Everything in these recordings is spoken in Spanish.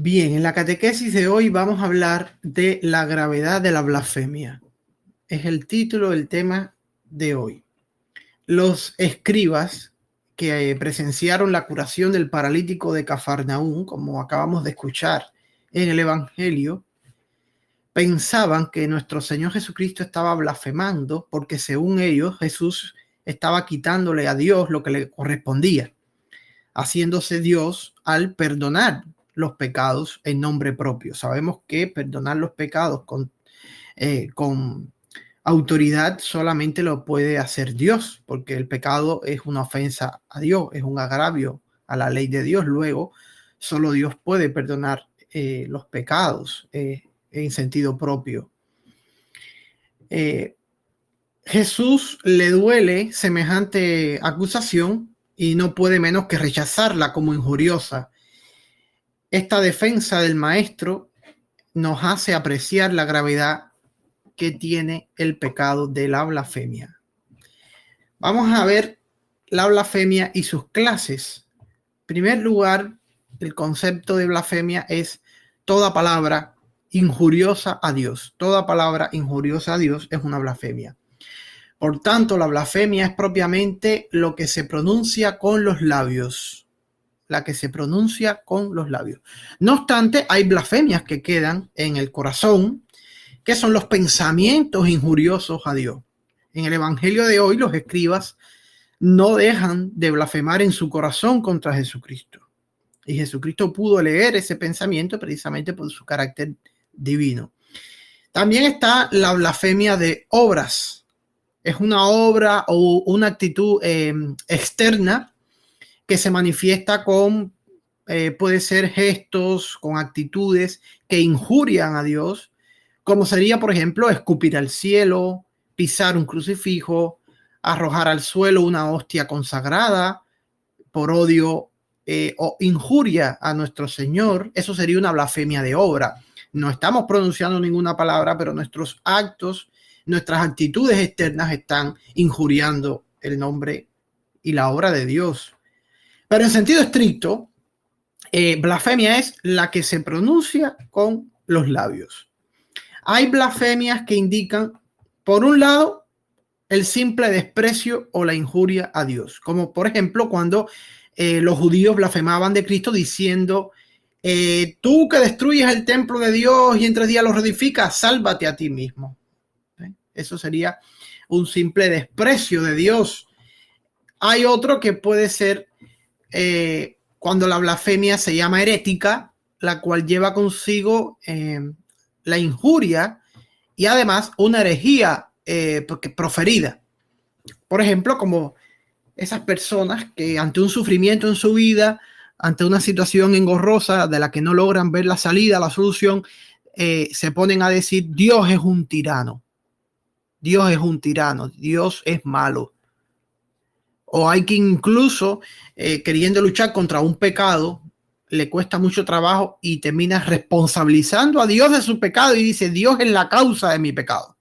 Bien, en la catequesis de hoy vamos a hablar de la gravedad de la blasfemia. Es el título del tema de hoy. Los escribas que presenciaron la curación del paralítico de Cafarnaún, como acabamos de escuchar en el Evangelio, pensaban que nuestro Señor Jesucristo estaba blasfemando porque según ellos Jesús estaba quitándole a Dios lo que le correspondía, haciéndose Dios al perdonar los pecados en nombre propio. Sabemos que perdonar los pecados con autoridad solamente lo puede hacer Dios, porque el pecado es una ofensa a Dios, es un agravio a la ley de Dios. Luego, solo Dios puede perdonar los pecados en sentido propio. Jesús le duele semejante acusación y no puede menos que rechazarla como injuriosa. Esta defensa del maestro nos hace apreciar la gravedad que tiene el pecado de la blasfemia. Vamos a ver la blasfemia y sus clases. En primer lugar, el concepto de blasfemia es toda palabra injuriosa a Dios. Toda palabra injuriosa a Dios es una blasfemia. Por tanto, la blasfemia es propiamente lo que se pronuncia con los labios. La que se pronuncia con los labios. No obstante, hay blasfemias que quedan en el corazón, que son los pensamientos injuriosos a Dios. En el Evangelio de hoy, los escribas no dejan de blasfemar en su corazón contra Jesucristo. Y Jesucristo pudo leer ese pensamiento precisamente por su carácter divino. También está la blasfemia de obras. Es una obra o una actitud externa que se manifiesta con, puede ser gestos, con actitudes que injurian a Dios, como sería, por ejemplo, escupir al cielo, pisar un crucifijo, arrojar al suelo una hostia consagrada por odio o injuria a nuestro Señor. Eso sería una blasfemia de obra. No estamos pronunciando ninguna palabra, pero nuestros actos, nuestras actitudes externas están injuriando el nombre y la obra de Dios. Pero en sentido estricto, blasfemia es la que se pronuncia con los labios. Hay blasfemias que indican, por un lado, el simple desprecio o la injuria a Dios, como por ejemplo cuando los judíos blasfemaban de Cristo diciendo, tú que destruyes el templo de Dios y en 3 días lo reedificas, sálvate a ti mismo. Eso sería un simple desprecio de Dios. Hay otro que puede ser cuando la blasfemia se llama herética, la cual lleva consigo la injuria y además una herejía proferida. Por ejemplo, como esas personas que ante un sufrimiento en su vida, ante una situación engorrosa de la que no logran ver la salida, la solución, se ponen a decir, Dios es un tirano. Dios es un tirano, Dios es malo. O hay que incluso queriendo luchar contra un pecado, le cuesta mucho trabajo y termina responsabilizando a Dios de su pecado y dice, Dios es la causa de mi pecado.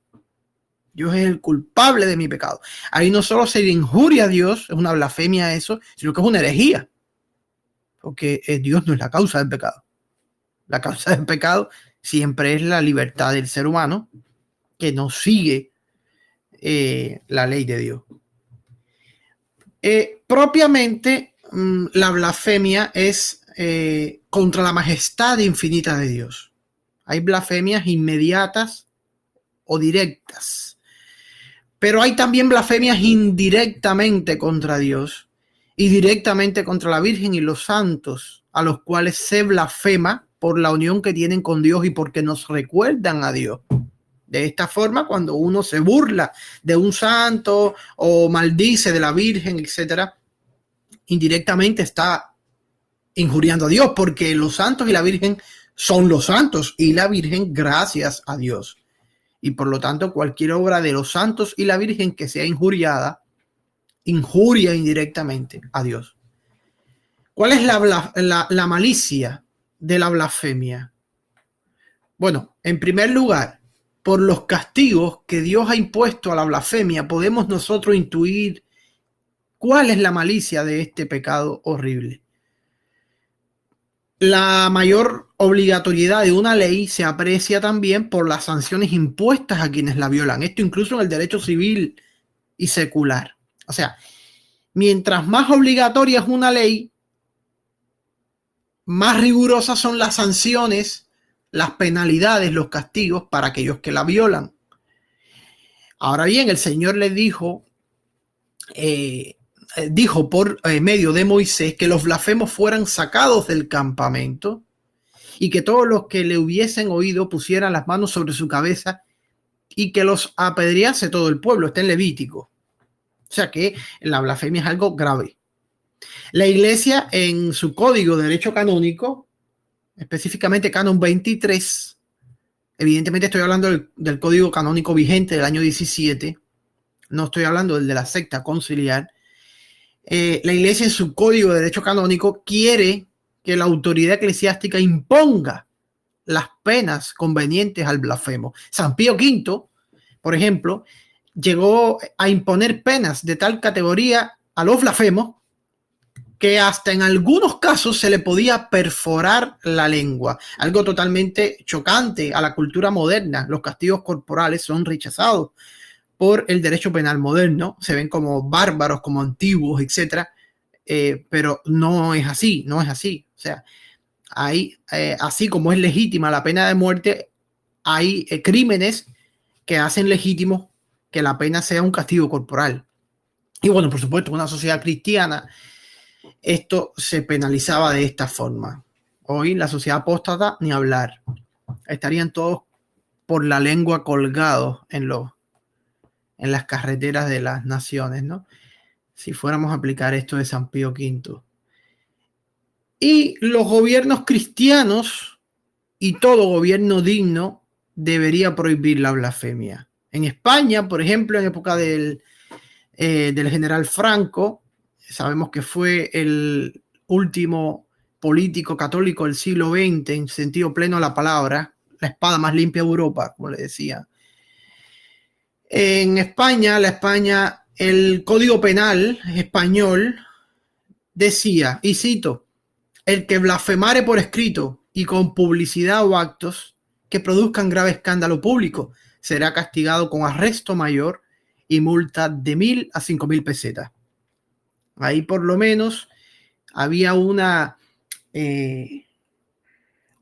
Dios es el culpable de mi pecado. Ahí no solo se le injuria a Dios, es una blasfemia eso, sino que es una herejía. Porque Dios no es la causa del pecado. La causa del pecado siempre es la libertad del ser humano que no sigue la ley de Dios. Propiamente, la blasfemia es contra la majestad infinita de Dios. Hay blasfemias inmediatas o directas, pero hay también blasfemias indirectamente contra Dios y directamente contra la Virgen y los santos, a los cuales se blasfema por la unión que tienen con Dios y porque nos recuerdan a Dios. De esta forma, cuando uno se burla de un santo o maldice de la Virgen, etcétera, indirectamente está injuriando a Dios, porque los santos y la Virgen son los santos y la Virgen gracias a Dios. Y por lo tanto, cualquier obra de los santos y la Virgen que sea injuriada, injuria indirectamente a Dios. ¿Cuál es la malicia de la blasfemia? Bueno, en primer lugar, por los castigos que Dios ha impuesto a la blasfemia, podemos nosotros intuir cuál es la malicia de este pecado horrible. La mayor obligatoriedad de una ley se aprecia también por las sanciones impuestas a quienes la violan. Esto incluso en el derecho civil y secular. O sea, mientras más obligatoria es una ley, más rigurosas son las sanciones, las penalidades, los castigos para aquellos que la violan. Ahora bien, el Señor les dijo por medio de Moisés que los blasfemos fueran sacados del campamento y que todos los que le hubiesen oído pusieran las manos sobre su cabeza y que los apedrease todo el pueblo. Está en Levítico. O sea que la blasfemia es algo grave. La Iglesia, en su código de derecho canónico, específicamente Canon 23, evidentemente estoy hablando del código canónico vigente del año 17, no estoy hablando del de la secta conciliar. La Iglesia, en su código de derecho canónico, quiere que la autoridad eclesiástica imponga las penas convenientes al blasfemo. San Pío V, por ejemplo, llegó a imponer penas de tal categoría a los blasfemos que hasta en algunos casos se le podía perforar la lengua, algo totalmente chocante a la cultura moderna. Los castigos corporales son rechazados por el derecho penal moderno, se ven como bárbaros, como antiguos, etcétera, pero no es así, no es así. O sea, hay, así como es legítima la pena de muerte, hay crímenes que hacen legítimo que la pena sea un castigo corporal. Y bueno, por supuesto, en una sociedad cristiana esto se penalizaba de esta forma. Hoy la sociedad apóstata, ni hablar. Estarían todos por la lengua colgados en las carreteras de las naciones, ¿no? Si fuéramos a aplicar esto de San Pío V. Y los gobiernos cristianos y todo gobierno digno debería prohibir la blasfemia. En España, por ejemplo, en época del general Franco, sabemos que fue el último político católico del siglo XX, en sentido pleno de la palabra, la espada más limpia de Europa, como le decía. En España, el Código Penal español decía, y cito, el que blasfemare por escrito y con publicidad o actos que produzcan grave escándalo público será castigado con arresto mayor y multa de 1.000 a 5.000 pesetas. Ahí por lo menos había una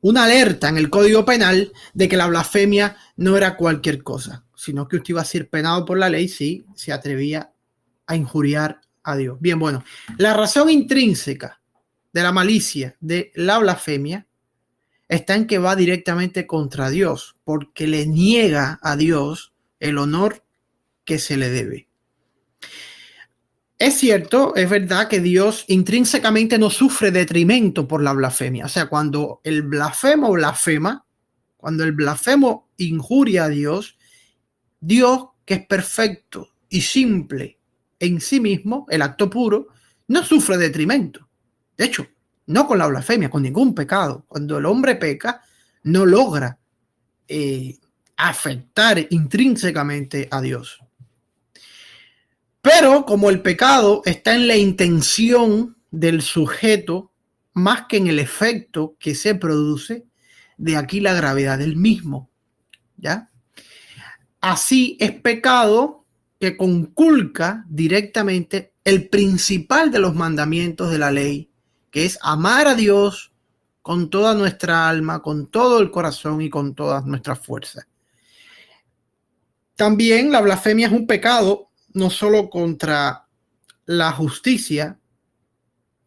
alerta en el Código Penal de que la blasfemia no era cualquier cosa, sino que usted iba a ser penado por la ley si se atrevía a injuriar a Dios. Bien, bueno, la razón intrínseca de la malicia de la blasfemia está en que va directamente contra Dios, porque le niega a Dios el honor que se le debe. Es cierto, es verdad que Dios intrínsecamente no sufre detrimento por la blasfemia. O sea, cuando el blasfemo blasfema, cuando el blasfemo injuria a Dios, Dios, que es perfecto y simple en sí mismo, el acto puro, no sufre detrimento. De hecho, no con la blasfemia, con ningún pecado. Cuando el hombre peca, no logra afectar intrínsecamente a Dios. Pero como el pecado está en la intención del sujeto más que en el efecto que se produce, de aquí la gravedad del mismo. ¿Ya? Así es pecado que conculca directamente el principal de los mandamientos de la ley, que es amar a Dios con toda nuestra alma, con todo el corazón y con todas nuestras fuerzas. También la blasfemia es un pecado no solo contra la justicia,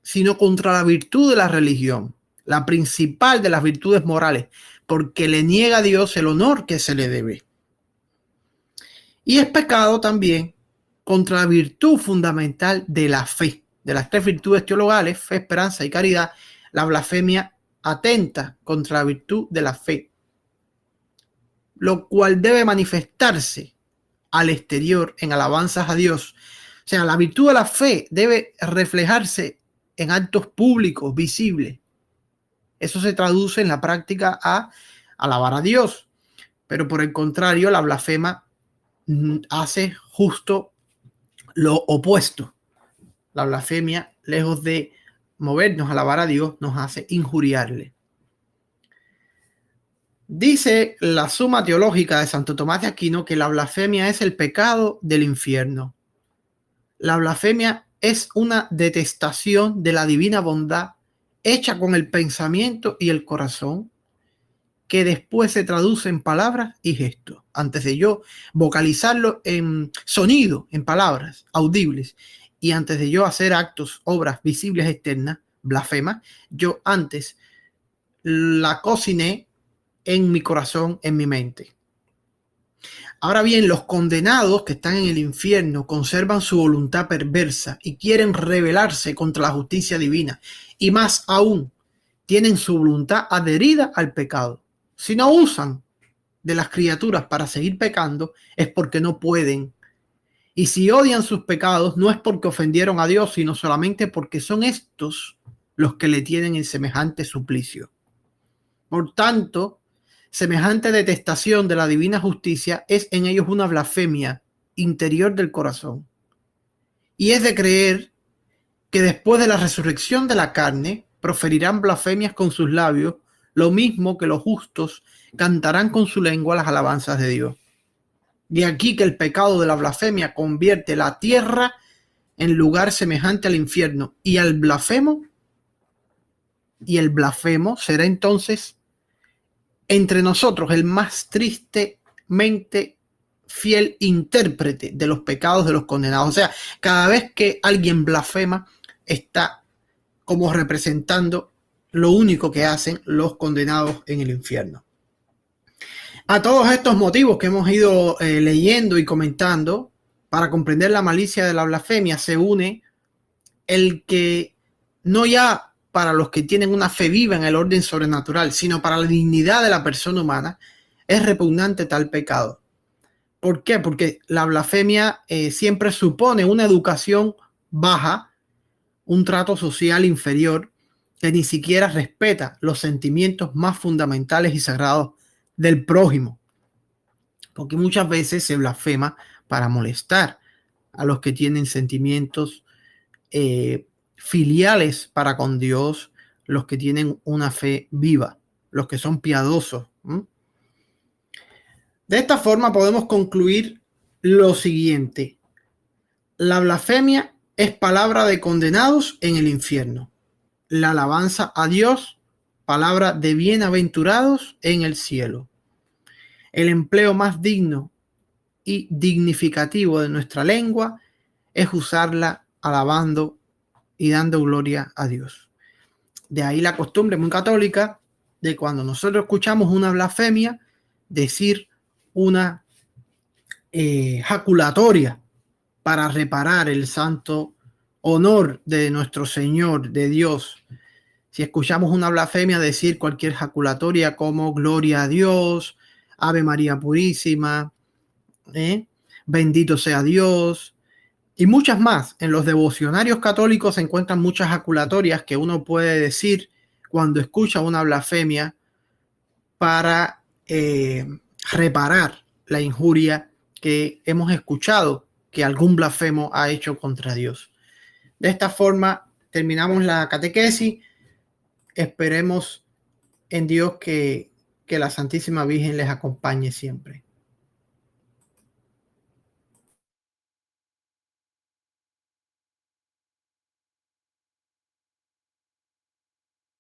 sino contra la virtud de la religión, la principal de las virtudes morales, porque le niega a Dios el honor que se le debe. Y es pecado también contra la virtud fundamental de la fe. De las tres virtudes teologales, fe, esperanza y caridad, la blasfemia atenta contra la virtud de la fe, lo cual debe manifestarse al exterior en alabanzas a Dios. O sea, la virtud de la fe debe reflejarse en actos públicos, visibles. Eso se traduce en la práctica a alabar a Dios. Pero por el contrario, la blasfema hace justo lo opuesto. La blasfemia, lejos de movernos a alabar a Dios nos hace injuriarle. Dice la Suma Teológica de Santo Tomás de Aquino que la blasfemia es el pecado del infierno. La blasfemia es una detestación de la divina bondad hecha con el pensamiento y el corazón, que después se traduce en palabras y gestos. Antes de yo vocalizarlo en sonido, en palabras audibles, y antes de yo hacer actos, obras visibles externas, blasfemas, yo antes la cociné en mi corazón, en mi mente. Ahora bien, los condenados que están en el infierno conservan su voluntad perversa y quieren rebelarse contra la justicia divina. Y más aún, tienen su voluntad adherida al pecado. Si no usan de las criaturas para seguir pecando, es porque no pueden. Y si odian sus pecados, no es porque ofendieron a Dios, sino solamente porque son estos los que le tienen en semejante suplicio. Por tanto, semejante detestación de la divina justicia es en ellos una blasfemia interior del corazón. Y es de creer que después de la resurrección de la carne, proferirán blasfemias con sus labios, lo mismo que los justos cantarán con su lengua las alabanzas de Dios. De aquí que el pecado de la blasfemia convierte la tierra en lugar semejante al infierno, y el blasfemo será entonces entre nosotros el más tristemente fiel intérprete de los pecados de los condenados. O sea, cada vez que alguien blasfema, está como representando lo único que hacen los condenados en el infierno. A todos estos motivos que hemos ido leyendo y comentando, para comprender la malicia de la blasfemia, se une el que no ya para los que tienen una fe viva en el orden sobrenatural, sino para la dignidad de la persona humana, es repugnante tal pecado. ¿Por qué? Porque la blasfemia siempre supone una educación baja, un trato social inferior, que ni siquiera respeta los sentimientos más fundamentales y sagrados del prójimo. Porque muchas veces se blasfema para molestar a los que tienen sentimientos filiales para con Dios, los que tienen una fe viva, los que son piadosos. De esta forma podemos concluir lo siguiente: la blasfemia es palabra de condenados en el infierno. La alabanza a Dios, palabra de bienaventurados en el cielo. El empleo más digno y dignificativo de nuestra lengua es usarla alabando y dando gloria a Dios. De ahí la costumbre muy católica de cuando nosotros escuchamos una blasfemia, decir una jaculatoria para reparar el santo honor de nuestro Señor, de Dios. Si escuchamos una blasfemia, decir cualquier jaculatoria como gloria a Dios, Ave María Purísima, bendito sea Dios, y muchas más. En los devocionarios católicos se encuentran muchas jaculatorias que uno puede decir cuando escucha una blasfemia para reparar la injuria que hemos escuchado que algún blasfemo ha hecho contra Dios. De esta forma terminamos la catequesis. Esperemos en Dios que la Santísima Virgen les acompañe siempre.